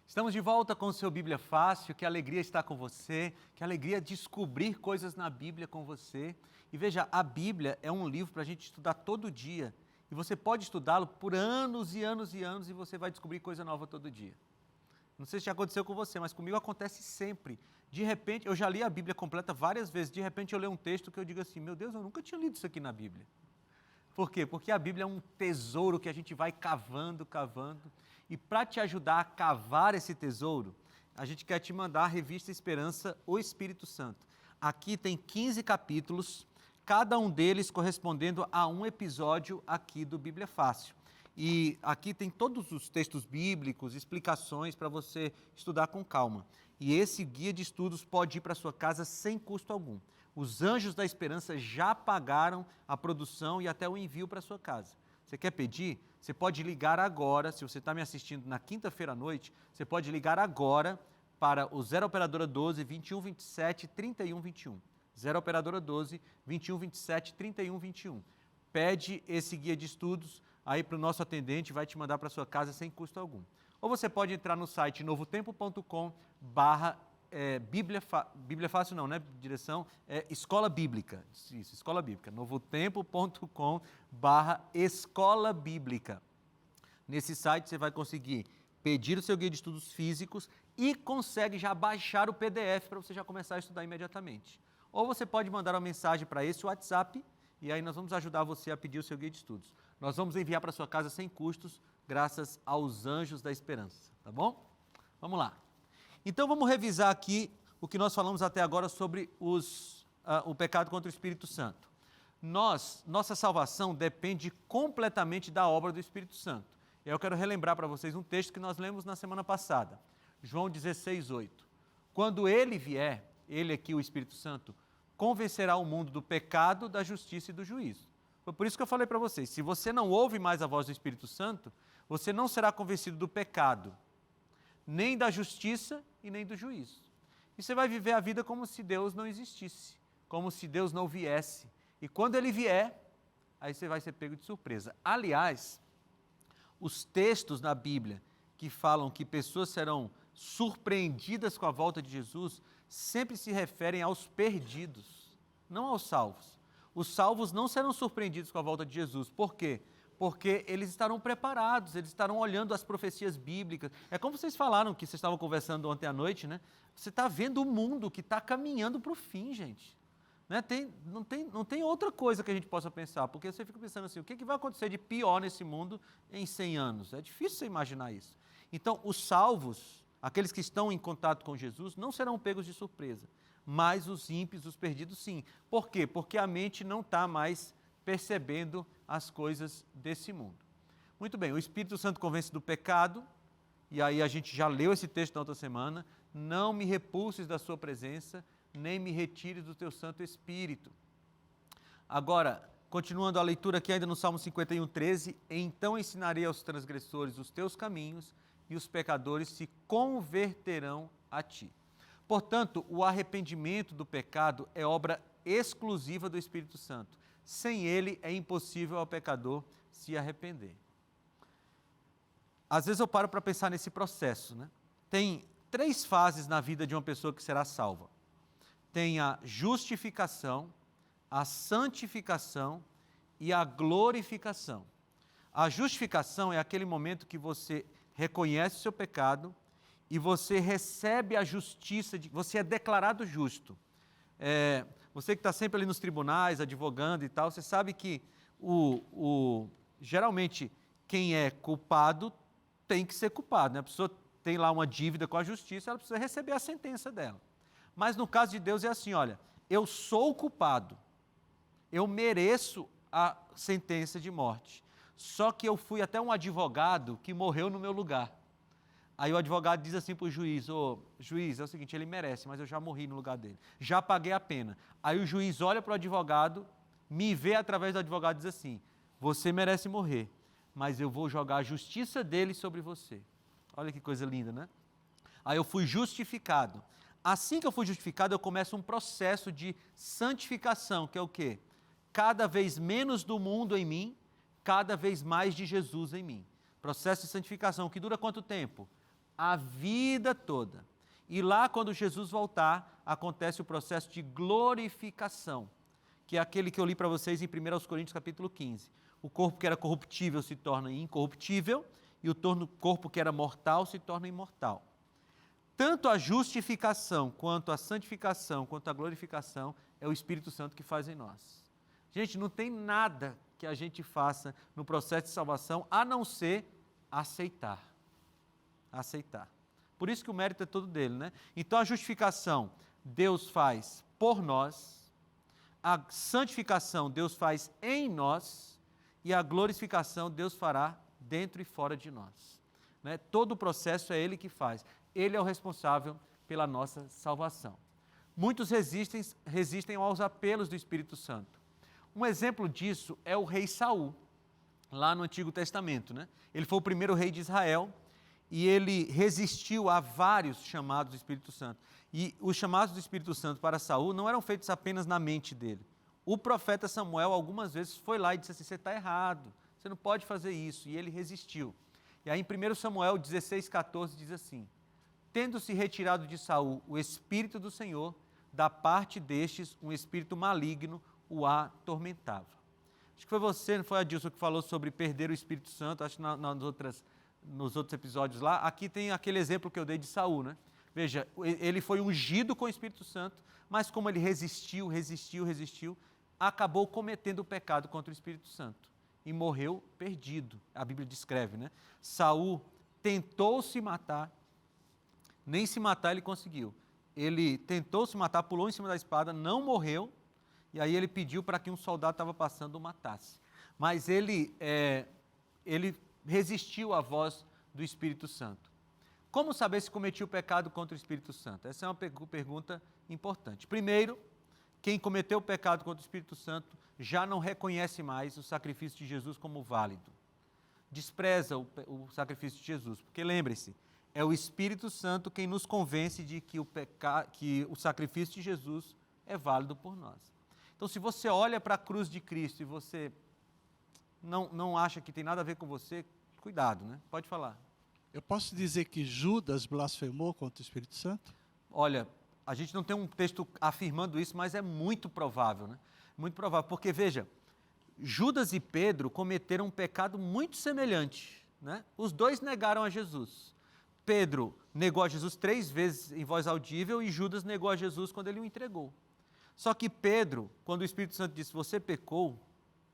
Estamos de volta com o seu Bíblia Fácil, que alegria estar com você, que alegria descobrir coisas na Bíblia com você. E veja, a Bíblia é um livro para a gente estudar todo dia, e você pode estudá-lo por anos e anos e anos, e você vai descobrir coisa nova todo dia. Não sei se já aconteceu com você, mas comigo acontece sempre. De repente, eu já li a Bíblia completa várias vezes, de repente eu leio um texto que eu digo assim, meu Deus, eu nunca tinha lido isso aqui na Bíblia. Por quê? Porque a Bíblia é um tesouro que a gente vai cavando, e para te ajudar a cavar esse tesouro, a gente quer te mandar a revista Esperança, o Espírito Santo. Aqui tem 15 capítulos, cada um deles correspondendo a um episódio aqui do Bíblia Fácil. E aqui tem todos os textos bíblicos, explicações para você estudar com calma. E esse guia de estudos pode ir para sua casa sem custo algum. Os Anjos da Esperança já pagaram a produção e até o envio para sua casa. Você quer pedir? Você pode ligar agora, se você está me assistindo na quinta-feira à noite, você pode ligar agora para o 0 Operadora 12 21 27 31 21. 0 Operadora 12 21 27 31 21. Pede esse guia de estudos aí para o nosso atendente, vai te mandar para sua casa sem custo algum. Ou você pode entrar no site Bíblia Fácil não, né? Direção Escola Bíblica. Isso, Escola Bíblica. novotempo.com/Escola Bíblica. Nesse site você vai conseguir pedir o seu guia de estudos físicos e consegue já baixar o PDF para você já começar a estudar imediatamente. Ou você pode mandar uma mensagem para esse WhatsApp e aí nós vamos ajudar você a pedir o seu guia de estudos. Nós vamos enviar para sua casa sem custos, graças aos Anjos da Esperança, tá bom? Vamos lá. Então vamos revisar aqui o que nós falamos até agora sobre o pecado contra o Espírito Santo. Nossa salvação depende completamente da obra do Espírito Santo. E eu quero relembrar para vocês um texto que nós lemos na semana passada, João 16:8. Quando ele vier, ele aqui, o Espírito Santo, convencerá o mundo do pecado, da justiça e do juízo. Foi por isso que eu falei para vocês, se você não ouve mais a voz do Espírito Santo, você não será convencido do pecado, nem da justiça e nem do juízo. E você vai viver a vida como se Deus não existisse, como se Deus não viesse. E quando Ele vier, aí você vai ser pego de surpresa. Aliás, os textos na Bíblia que falam que pessoas serão surpreendidas com a volta de Jesus, sempre se referem aos perdidos, não aos salvos. Os salvos não serão surpreendidos com a volta de Jesus. Por quê? Porque eles estarão preparados, eles estarão olhando as profecias bíblicas. É como vocês falaram, que vocês estavam conversando ontem à noite, né? Você está vendo o mundo que está caminhando para o fim, gente. Né? Não tem outra coisa que a gente possa pensar, porque você fica pensando assim, o que vai acontecer de pior nesse mundo em 100 anos? É difícil você imaginar isso. Então, os salvos, aqueles que estão em contato com Jesus, não serão pegos de surpresa, mas os ímpios, os perdidos, sim. Por quê? Porque a mente não está mais percebendo as coisas desse mundo. Muito bem, o Espírito Santo convence do pecado, e aí a gente já leu esse texto na outra semana, não me repulses da sua presença, nem me retires do teu Santo Espírito. Agora, continuando a leitura aqui ainda no Salmo 51, 13, então ensinarei aos transgressores os teus caminhos e os pecadores se converterão a ti. Portanto, o arrependimento do pecado é obra exclusiva do Espírito Santo. Sem ele é impossível ao pecador se arrepender. Às vezes eu paro para pensar nesse processo, né? Tem 3 fases na vida de uma pessoa que será salva. Tem a justificação, a santificação e a glorificação. A justificação é aquele momento que você reconhece o seu pecado e você recebe a justiça, você é declarado justo. Você que está sempre ali nos tribunais, advogando e tal, você sabe que geralmente quem é culpado tem que ser culpado, né? A pessoa tem lá uma dívida com a justiça, ela precisa receber a sentença dela. Mas no caso de Deus é assim, olha, eu sou culpado, eu mereço a sentença de morte, só que eu fui até um advogado que morreu no meu lugar. Aí o advogado diz assim para o juiz, juiz, é o seguinte, ele merece, mas eu já morri no lugar dele, já paguei a pena. Aí o juiz olha para o advogado, me vê através do advogado e diz assim, você merece morrer, mas eu vou jogar a justiça dele sobre você. Olha que coisa linda, né? Aí eu fui justificado. Assim que eu fui justificado, eu começo um processo de santificação, que é o quê? Cada vez menos do mundo em mim, cada vez mais de Jesus em mim. Processo de santificação, que dura quanto tempo? A vida toda. E lá, quando Jesus voltar, acontece o processo de glorificação, que é aquele que eu li para vocês em 1 Coríntios capítulo 15. O corpo que era corruptível se torna incorruptível e o corpo que era mortal se torna imortal. Tanto a justificação, quanto a santificação, quanto a glorificação, é o Espírito Santo que faz em nós. Gente, não tem nada que a gente faça no processo de salvação, a não ser aceitar. Aceitar. Por isso que o mérito é todo dele, né? Então a justificação Deus faz por nós, a santificação Deus faz em nós e a glorificação Deus fará dentro e fora de nós. Né? Todo o processo é Ele que faz. Ele é o responsável pela nossa salvação. Muitos resistem aos apelos do Espírito Santo. Um exemplo disso é o rei Saul, lá no Antigo Testamento. Né? Ele foi o primeiro rei de Israel e ele resistiu a vários chamados do Espírito Santo. E os chamados do Espírito Santo para Saul não eram feitos apenas na mente dele. O profeta Samuel algumas vezes foi lá e disse assim, você está errado, você não pode fazer isso. E ele resistiu. E aí em 1 Samuel 16,14 diz assim, tendo-se retirado de Saul o Espírito do Senhor, da parte destes um espírito maligno o atormentava. Acho que foi você, não foi, Adilson, que falou sobre perder o Espírito Santo, acho que nos outros episódios lá. Aqui tem aquele exemplo que eu dei de Saul, né? Veja, ele foi ungido com o Espírito Santo, mas como ele resistiu, acabou cometendo o pecado contra o Espírito Santo e morreu perdido. A Bíblia descreve, né? Saul tentou se matar, nem se matar ele conseguiu. Ele tentou se matar, pulou em cima da espada, não morreu, e aí ele pediu para que um soldado estava passando o matasse. Mas ele resistiu à voz do Espírito Santo. Como saber se cometi o pecado contra o Espírito Santo? Essa é uma pergunta importante. Primeiro, quem cometeu o pecado contra o Espírito Santo já não reconhece mais o sacrifício de Jesus como válido. Despreza o sacrifício de Jesus, porque lembre-se, é o Espírito Santo quem nos convence de que o sacrifício de Jesus é válido por nós. Então, se você olha para a cruz de Cristo e você não acha que tem nada a ver com você, cuidado, né? Pode falar.
Eu posso dizer que Judas blasfemou contra o Espírito Santo?
Olha, a gente não tem um texto afirmando isso, mas é muito provável, né? Muito provável, porque veja, Judas e Pedro cometeram um pecado muito semelhante, né? Os dois negaram a Jesus. Pedro negou a Jesus 3 vezes em voz audível e Judas negou a Jesus quando ele o entregou. Só que Pedro, quando o Espírito Santo disse, você pecou,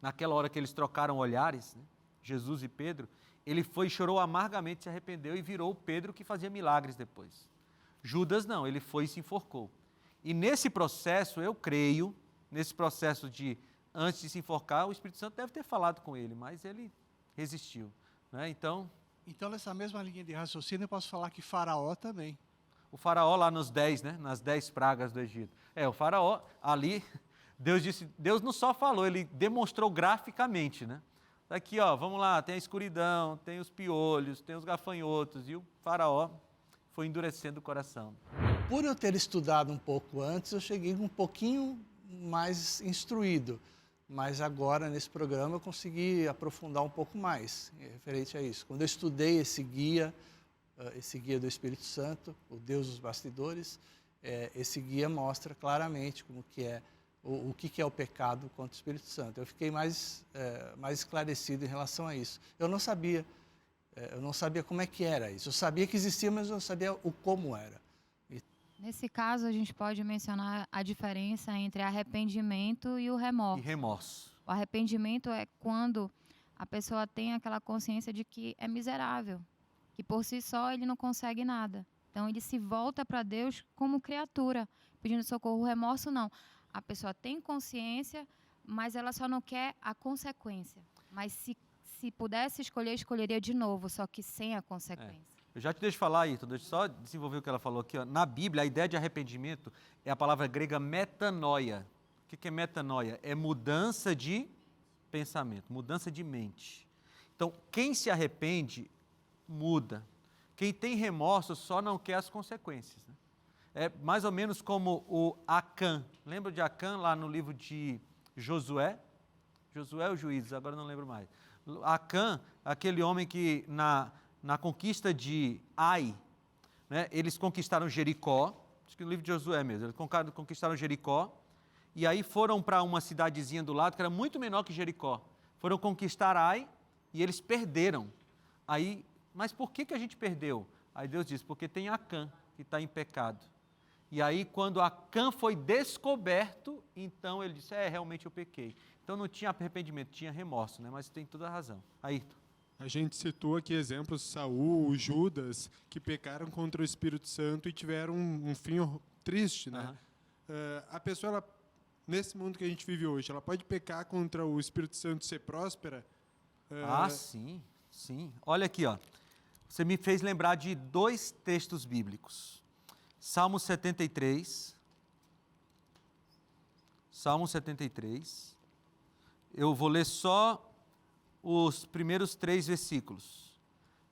naquela hora que eles trocaram olhares, né? Jesus e Pedro, ele foi, chorou amargamente, se arrependeu e virou o Pedro que fazia milagres depois. Judas não, ele foi e se enforcou. E nesse processo, eu creio, nesse processo de, antes de se enforcar, o Espírito Santo deve ter falado com ele, mas ele resistiu. Né? Então,
nessa mesma linha de raciocínio, eu posso falar que Faraó também.
o faraó lá nos 10, né? Nas 10 pragas do Egito. O faraó ali, Deus não só falou, ele demonstrou graficamente, né? Aqui, ó, vamos lá, tem a escuridão, tem os piolhos, tem os gafanhotos, e o faraó foi endurecendo o coração.
Por eu ter estudado um pouco antes, eu cheguei um pouquinho mais instruído. Mas agora, nesse programa, eu consegui aprofundar um pouco mais referente a isso. Quando eu estudei esse guia do Espírito Santo, o Deus dos Bastidores, esse guia mostra claramente como que é, o que é o pecado contra o Espírito Santo. Eu fiquei mais esclarecido em relação a isso. Eu não sabia como é que era isso. Eu sabia que existia, mas eu não sabia o como era.
Nesse caso, a gente pode mencionar a diferença entre arrependimento e o remorso.
E remorso.
O arrependimento é quando a pessoa tem aquela consciência de que é miserável, que por si só ele não consegue nada. Então, ele se volta para Deus como criatura, pedindo socorro. O remorso, não. A pessoa tem consciência, mas ela só não quer a consequência. Mas se pudesse escolher, escolheria de novo, só que sem a consequência.
Eu já te deixo falar, Ayrton, deixa eu só desenvolver o que ela falou aqui. Ó. Na Bíblia, a ideia de arrependimento é a palavra grega metanoia. O que é metanoia? É mudança de pensamento, mudança de mente. Então, quem se arrepende, muda. Quem tem remorso só não quer as consequências. Né? É mais ou menos como o Acã. Lembra de Acã lá no livro de Josué? Josué ou Juízes, agora não lembro mais. Acã, aquele homem que na conquista de Ai, né, eles conquistaram Jericó, acho que no livro de Josué mesmo, eles conquistaram Jericó, e aí foram para uma cidadezinha do lado, que era muito menor que Jericó. Foram conquistar Ai, e eles perderam. Aí, mas por que a gente perdeu? Aí Deus disse, porque tem Acã, que está em pecado. E aí, quando Acã foi descoberto, então ele disse, realmente eu pequei. Então não tinha arrependimento, tinha remorso, né? Mas tem toda a razão. Ayrton.
A gente citou aqui exemplos, Saul, Judas, que pecaram contra o Espírito Santo e tiveram um fim triste, né? A pessoa, ela, nesse mundo que a gente vive hoje, ela pode pecar contra o Espírito Santo e ser próspera?
Sim, sim. Olha aqui, ó. Você me fez lembrar de 2 textos bíblicos. Salmo 73. Salmo 73. Eu vou ler só os primeiros 3 versículos.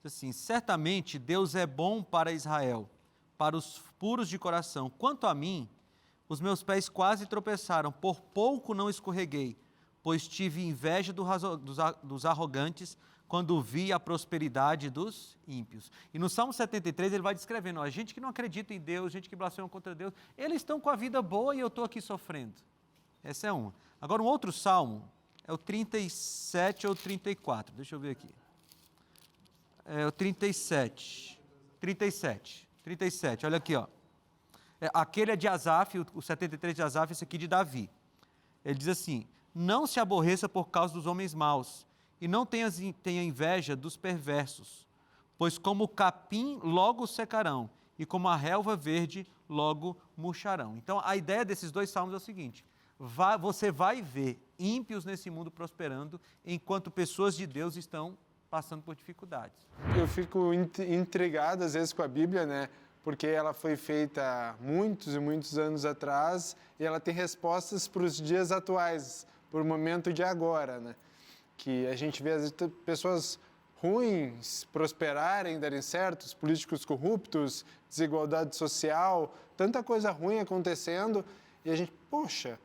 Diz assim, certamente Deus é bom para Israel, para os puros de coração. Quanto a mim, os meus pés quase tropeçaram, por pouco não escorreguei, pois tive inveja dos arrogantes, quando vi a prosperidade dos ímpios. E no Salmo 73 ele vai descrevendo, ó, gente que não acredita em Deus, gente que blasfema contra Deus, eles estão com a vida boa e eu estou aqui sofrendo. Essa é uma. Agora um outro Salmo, é o 37 ou 34, deixa eu ver aqui. É o 37, olha aqui, ó. Aquele é de Asaf, o 73 de Asaf, esse aqui de Davi. Ele diz assim, não se aborreça por causa dos homens maus, e não tenha inveja dos perversos, pois como o capim logo secarão, e como a relva verde logo murcharão. Então a ideia desses 2 salmos é o seguinte, você vai ver ímpios nesse mundo prosperando, enquanto pessoas de Deus estão passando por dificuldades.
Eu fico intrigado às vezes com a Bíblia, né? Porque ela foi feita muitos e muitos anos atrás e ela tem respostas para os dias atuais, para o momento de agora, né? Que a gente vê às vezes pessoas ruins prosperarem, darem certo, os políticos corruptos, desigualdade social, tanta coisa ruim acontecendo e a gente, poxa,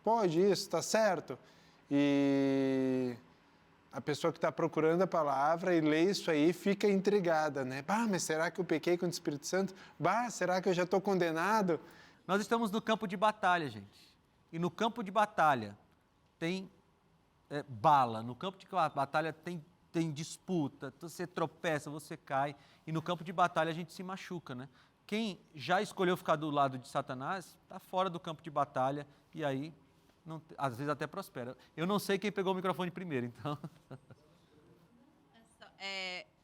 pode isso, está certo? E a pessoa que está procurando a palavra e lê isso aí fica intrigada, né? Mas será que eu pequei contra o Espírito Santo? Será que eu já estou condenado?
Nós estamos no campo de batalha, gente. E no campo de batalha tem bala, no campo de batalha tem disputa, você tropeça, você cai. E no campo de batalha a gente se machuca, né? Quem já escolheu ficar do lado de Satanás, está fora do campo de batalha e aí, às vezes até prospera. Eu não sei quem pegou o microfone primeiro, então...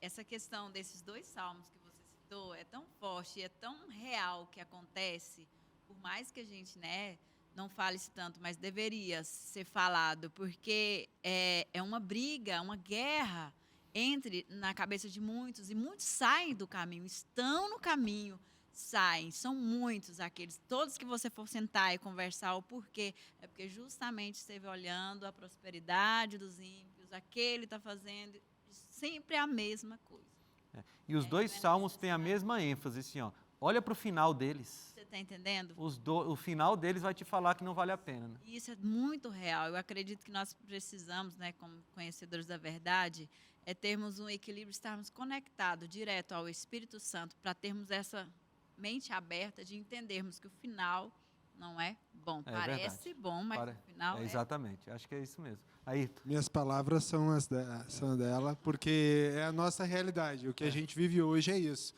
essa questão desses 2 salmos que você citou é tão forte, é tão real que acontece, por mais que a gente, né, não fale isso tanto, mas deveria ser falado, porque é uma briga, uma guerra na cabeça de muitos, e muitos saem do caminho, estão no caminho, saem, são muitos aqueles, todos que você for sentar e conversar, o porquê, é porque justamente esteve olhando a prosperidade dos ímpios, aquele está fazendo sempre a mesma coisa.
E os 2 salmos têm a mesma ênfase, assim, ó, olha para o final deles.
Você está entendendo?
O final deles vai te falar que não vale a pena, né?
Isso é muito real. Eu acredito que nós precisamos, né, como conhecedores da verdade, termos um equilíbrio, estarmos conectados direto ao Espírito Santo, para termos essa mente aberta de entendermos que o final não é bom. Parece
verdade.
bom, mas o final
Exatamente, acho que é isso mesmo. Aí,
Minhas palavras são dela, porque é a nossa realidade. O que a gente vive hoje é isso.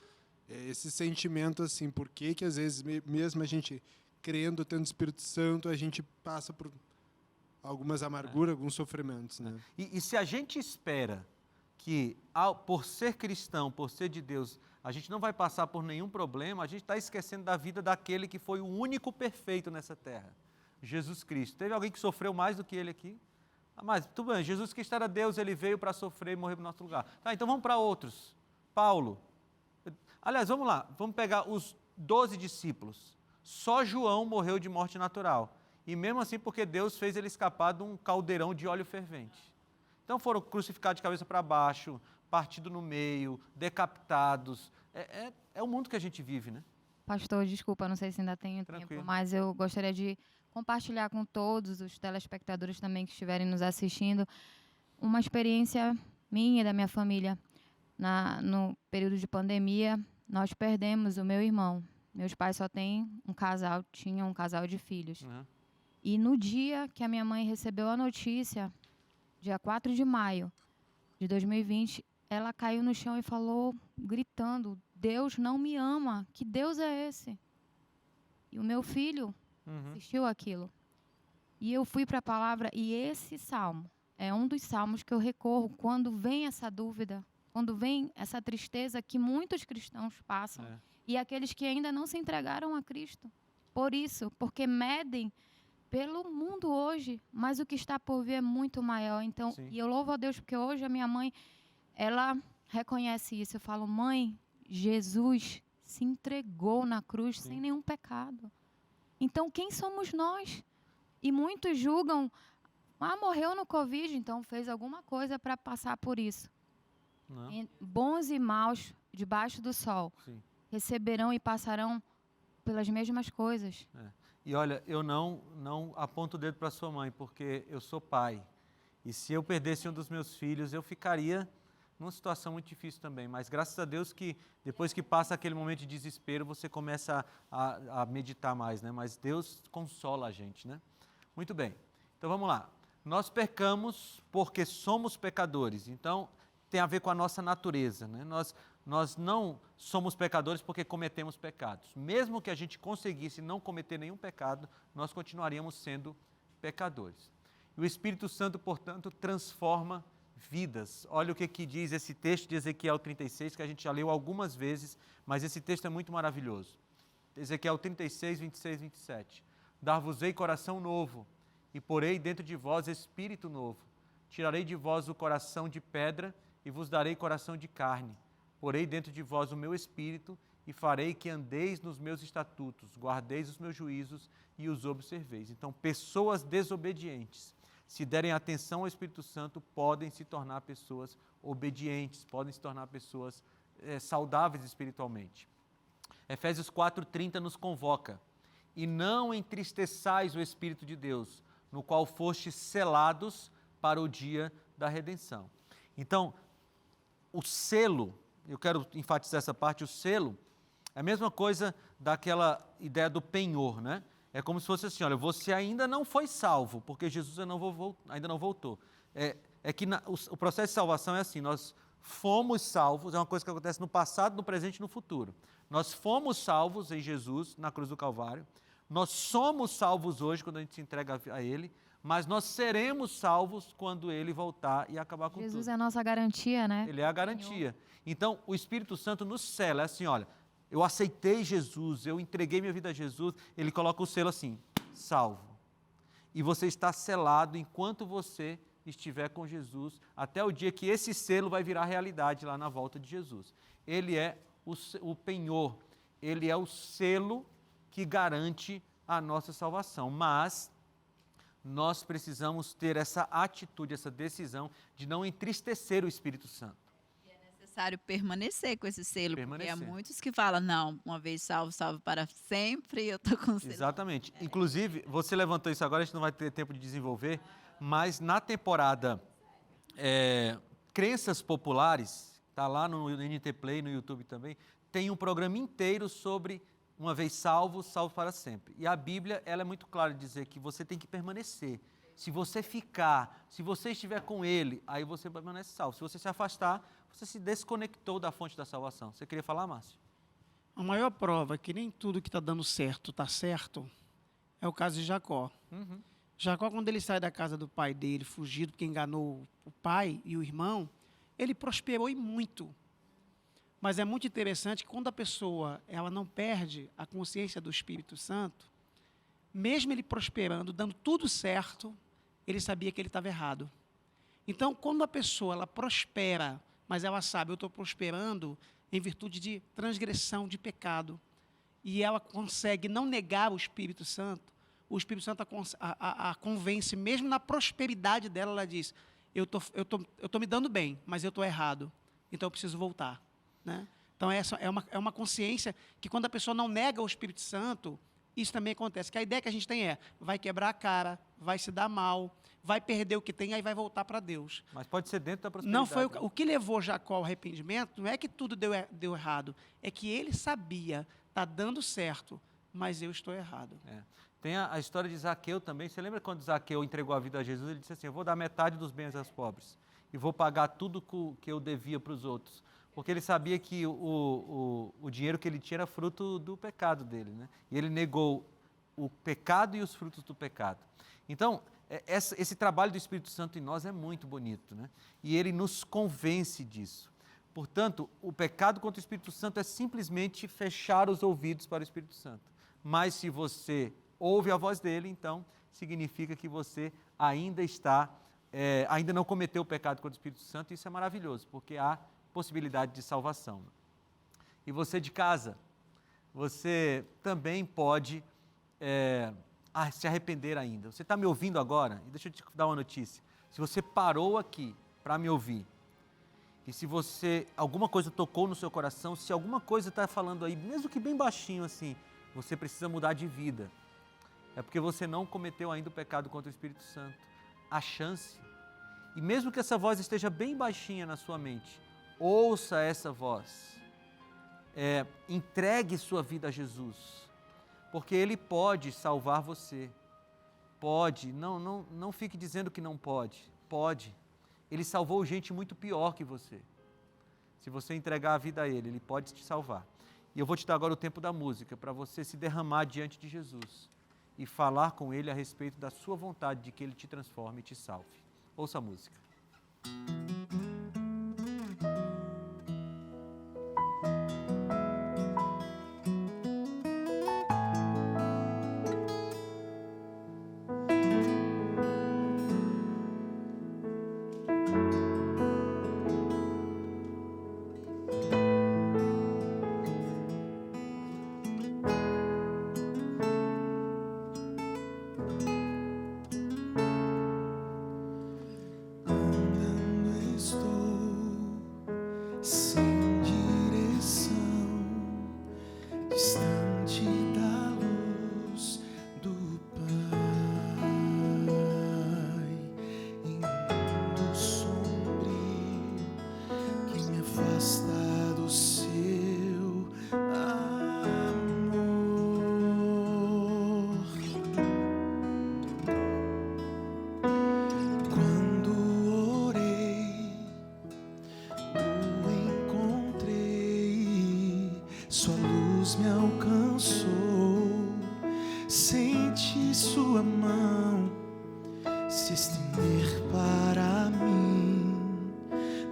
É esse sentimento assim, por que às vezes, mesmo a gente crendo, tendo Espírito Santo, a gente passa por algumas amarguras, alguns sofrimentos, né?
E se a gente espera que, por ser cristão, por ser de Deus, a gente não vai passar por nenhum problema, a gente está esquecendo da vida daquele que foi o único perfeito nessa terra, Jesus Cristo. Teve alguém que sofreu mais do que ele aqui? Mas, tudo bem, Jesus Cristo era Deus, ele veio para sofrer e morrer no nosso lugar. Tá, então vamos para outros. Paulo. Aliás, vamos lá, vamos pegar os 12 discípulos. Só João morreu de morte natural. E mesmo assim, porque Deus fez ele escapar de um caldeirão de óleo fervente. Então foram crucificados de cabeça para baixo, partidos no meio, decapitados. É o mundo que a gente vive, né?
Pastor, desculpa, não sei se ainda tenho
Tranquilo.
tempo, mas eu gostaria de compartilhar com todos os telespectadores também que estiverem nos assistindo uma experiência minha e da minha família. No período de pandemia, nós perdemos o meu irmão. Meus pais só tinham um casal de filhos.
Uhum.
E no dia que a minha mãe recebeu a notícia, dia 4 de maio de 2020, ela caiu no chão e falou, gritando, Deus não me ama, que Deus é esse? E o meu filho assistiu aquilo. E eu fui para a palavra, e esse salmo é um dos salmos que eu recorro quando vem essa dúvida, quando vem essa tristeza que muitos cristãos passam, e aqueles que ainda não se entregaram a Cristo. Por isso, porque medem pelo mundo hoje, mas o que está por vir é muito maior. Então, e eu louvo a Deus, porque hoje a minha mãe, ela reconhece isso. Eu falo, mãe, Jesus se entregou na cruz sem nenhum pecado. Então, quem somos nós? E muitos julgam, morreu no Covid, então fez alguma coisa para passar por isso. Bons e maus, debaixo do sol, receberão e passarão pelas mesmas coisas.
E olha, eu não aponto o dedo para sua mãe, porque eu sou pai. E se eu perdesse um dos meus filhos, eu ficaria numa situação muito difícil também. Mas graças a Deus que depois que passa aquele momento de desespero, você começa a meditar mais, né? Mas Deus consola a gente, né? Muito bem. Então vamos lá. Nós pecamos porque somos pecadores. Então tem a ver com a nossa natureza, né? Nós não somos pecadores porque cometemos pecados. Mesmo que a gente conseguisse não cometer nenhum pecado, nós continuaríamos sendo pecadores. E o Espírito Santo, portanto, transforma vidas. Olha o que diz esse texto de Ezequiel 36, que a gente já leu algumas vezes, mas esse texto é muito maravilhoso. Ezequiel 36, 26, 27. Dar-vos-ei coração novo, e porei dentro de vós espírito novo. Tirarei de vós o coração de pedra, e vos darei coração de carne. Porei dentro de vós o meu espírito, e farei que andeis nos meus estatutos, guardeis os meus juízos e os observeis. Então, pessoas desobedientes, se derem atenção ao Espírito Santo, podem se tornar pessoas obedientes, podem se tornar pessoas saudáveis espiritualmente. Efésios 4:30 nos convoca. E não entristeçais o Espírito de Deus, no qual fostes selados para o dia da redenção. Então, o selo, eu quero enfatizar essa parte, o selo é a mesma coisa daquela ideia do penhor, né? É como se fosse assim, olha, você ainda não foi salvo, porque Jesus ainda não voltou. O processo de salvação é assim, nós fomos salvos, é uma coisa que acontece no passado, no presente e no futuro. Nós fomos salvos em Jesus, na cruz do Calvário, nós somos salvos hoje, quando a gente se entrega a Ele, mas nós seremos salvos quando Ele voltar e acabar com
Jesus
tudo.
é a nossa garantia, né?
Ele é a garantia. Então, o Espírito Santo nos sela, é assim, olha, eu aceitei Jesus, eu entreguei minha vida a Jesus, Ele coloca o selo assim, salvo. E você está selado enquanto você estiver com Jesus, até o dia que esse selo vai virar realidade lá na volta de Jesus. Ele é o penhor, Ele é o selo que garante a nossa salvação, mas nós precisamos ter essa atitude, essa decisão de não entristecer o Espírito Santo.
E é necessário permanecer com esse selo,
Permanecer.
porque há muitos que falam, não, uma vez salvo, salvo para sempre, eu estou com o selo.
Exatamente. Inclusive, você levantou isso agora, a gente não vai ter tempo de desenvolver, mas na temporada Crenças Populares, está lá no NT Play, no YouTube também, tem um programa inteiro sobre uma vez salvo, salvo para sempre. E a Bíblia, ela é muito clara em dizer que você tem que permanecer. Se você ficar, se você estiver com Ele, aí você permanece salvo. Se você se afastar, você se desconectou da fonte da salvação. Você queria falar, Márcio?
A maior prova que nem tudo que está dando certo está certo é o caso de Jacó. Jacó, quando ele sai da casa do pai dele, fugido porque enganou o pai e o irmão, ele prosperou e muito. Mas é muito interessante que quando a pessoa ela não perde a consciência do Espírito Santo, mesmo ele prosperando, dando tudo certo, ele sabia que ele estava errado. Então, quando a pessoa ela prospera, mas ela sabe, eu estou prosperando em virtude de transgressão, de pecado, e ela consegue não negar o Espírito Santo a convence, mesmo na prosperidade dela, ela diz, eu tô me dando bem, mas eu estou errado, então eu preciso voltar. Né? Então, essa é uma consciência que quando a pessoa não nega o Espírito Santo, isso também acontece. Que a ideia que a gente tem vai quebrar a cara, vai se dar mal, vai perder o que tem, aí vai voltar para Deus.
Mas pode ser dentro da prosperidade.
Não foi o que levou Jacó ao arrependimento, não é que tudo deu errado, é que ele sabia, está dando certo, mas eu estou errado.
Tem a história de Zaqueu também. Você lembra quando Zaqueu entregou a vida a Jesus? Ele disse assim, eu vou dar metade dos bens aos pobres e vou pagar tudo que eu devia para os outros. Porque ele sabia que o dinheiro que ele tinha era fruto do pecado dele, né? E ele negou o pecado e os frutos do pecado. Então, esse trabalho do Espírito Santo em nós é muito bonito, né? E ele nos convence disso. Portanto, o pecado contra o Espírito Santo é simplesmente fechar os ouvidos para o Espírito Santo. Mas se você ouve a voz dele, então significa que você ainda ainda não cometeu o pecado contra o Espírito Santo, e isso é maravilhoso, porque há possibilidade de salvação. E você de casa, você também pode se arrepender ainda. Você está me ouvindo agora? E deixa eu te dar uma notícia. Se você parou aqui para me ouvir, e se alguma coisa tocou no seu coração, se alguma coisa está falando aí, mesmo que bem baixinho assim, você precisa mudar de vida. É porque você não cometeu ainda o pecado contra o Espírito Santo. A chance. E mesmo que essa voz esteja bem baixinha na sua mente, ouça essa voz. Entregue sua vida a Jesus. Porque Ele pode salvar você. Pode. Não fique dizendo que não pode. Pode. Ele salvou gente muito pior que você. Se você entregar a vida a Ele, Ele pode te salvar. E eu vou te dar agora o tempo da música, para você se derramar diante de Jesus e falar com Ele a respeito da sua vontade de que Ele te transforme e te salve. Ouça a música.
Me alcançou, senti sua mão se estender para mim.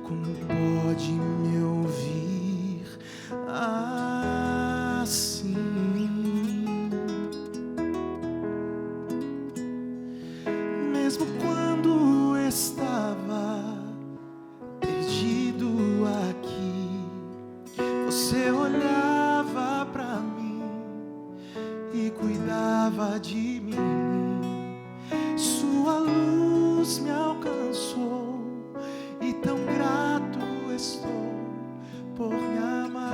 Como pode me ouvir assim? Mesmo quando estava perdido aqui, você olhava para mim e cuidava de mim. Sua luz me alcançou e tão grato estou por me amar.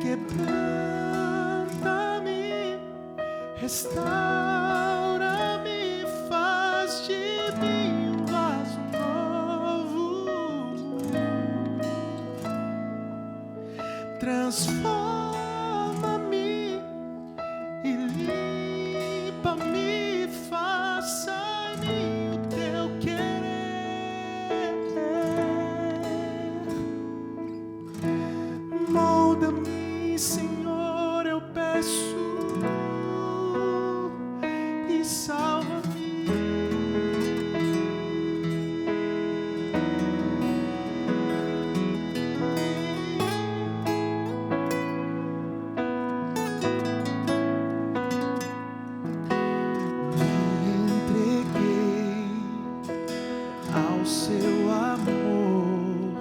Quebranta-me, restaura-me, faz de mim um vaso novo. Transforma-me e limpa-me, faça em mim o teu querer. Molda-me, Senhor, eu peço, e salva-me. Ao seu amor,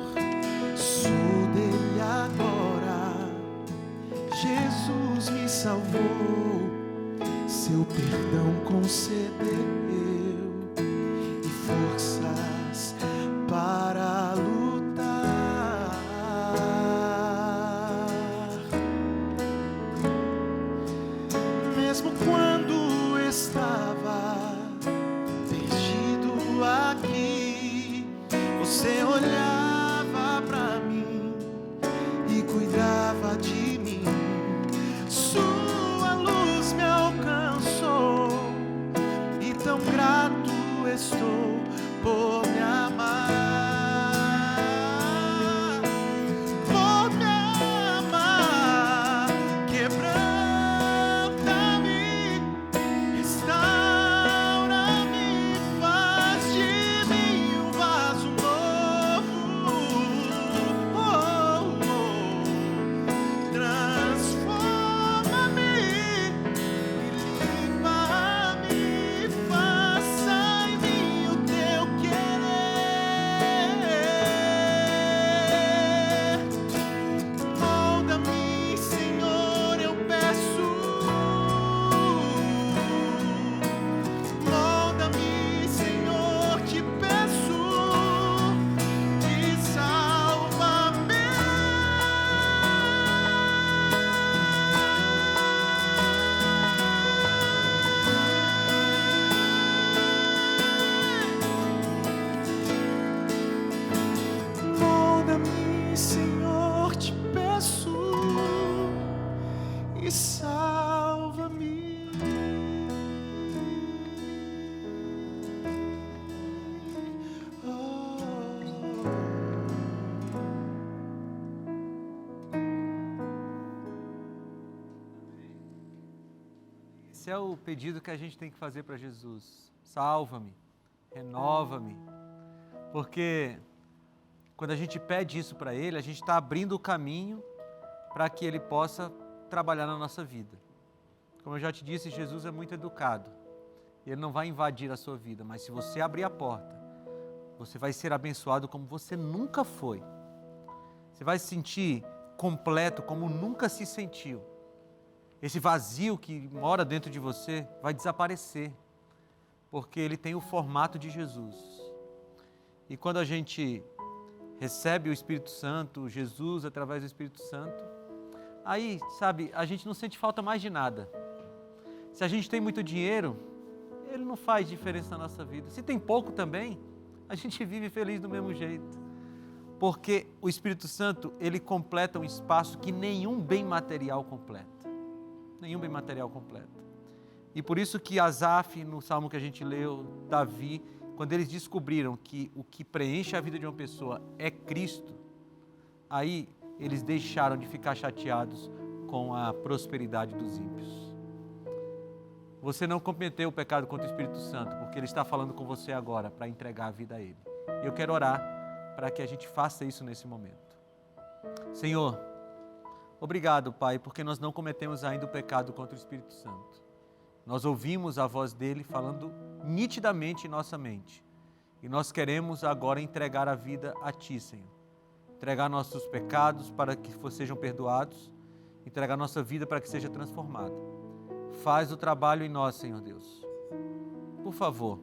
sou dele agora. Jesus me salvou, seu perdão concedeu e forças para lutar. Mesmo quando estava perdido aqui, você olhava pra mim e cuidava de mim. Sua luz me alcançou e tão grato estou por me amar. Por me amar, quebranta-me, restaura-me, faz de mim um vaso novo. Transforma-me e limpa-me, faça em mim o teu querer. Molda-me, Senhor, eu peço. Molda-me, Senhor, te peço, e salva-me. Molda-me, Senhor, te peço, e salva-me.
Esse é o pedido que a gente tem que fazer para Jesus. Salva-me, renova-me. Porque quando a gente pede isso para Ele, a gente está abrindo o caminho para que Ele possa trabalhar na nossa vida. Como eu já te disse, Jesus é muito educado. Ele não vai invadir a sua vida, mas se você abrir a porta, você vai ser abençoado como você nunca foi. Você vai se sentir completo como nunca se sentiu. Esse vazio que mora dentro de você vai desaparecer, porque ele tem o formato de Jesus. E quando a gente recebe o Espírito Santo, Jesus através do Espírito Santo, aí, sabe, a gente não sente falta mais de nada. Se a gente tem muito dinheiro, ele não faz diferença na nossa vida. Se tem pouco também, a gente vive feliz do mesmo jeito. Porque o Espírito Santo, ele completa um espaço que nenhum bem material completa. Nenhum bem material completa. E por isso que Asaf, no salmo que a gente leu, Davi, quando eles descobriram que o que preenche a vida de uma pessoa é Cristo, aí eles deixaram de ficar chateados com a prosperidade dos ímpios. Você não cometeu o pecado contra o Espírito Santo, porque Ele está falando com você agora para entregar a vida a Ele. E eu quero orar para que a gente faça isso nesse momento. Senhor, obrigado, Pai, porque nós não cometemos ainda o pecado contra o Espírito Santo. Nós ouvimos a voz dEle falando nitidamente em nossa mente. E nós queremos agora entregar a vida a Ti, Senhor. Entregar nossos pecados para que sejam perdoados. Entregar nossa vida para que seja transformada. Faz o trabalho em nós, Senhor Deus. Por favor,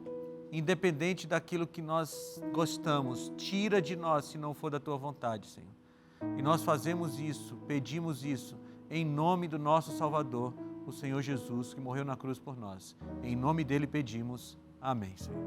independente daquilo que nós gostamos, tira de nós se não for da Tua vontade, Senhor. E nós fazemos isso, pedimos isso, em nome do nosso Salvador, o Senhor Jesus, que morreu na cruz por nós. Em nome dEle pedimos. Amém, Senhor.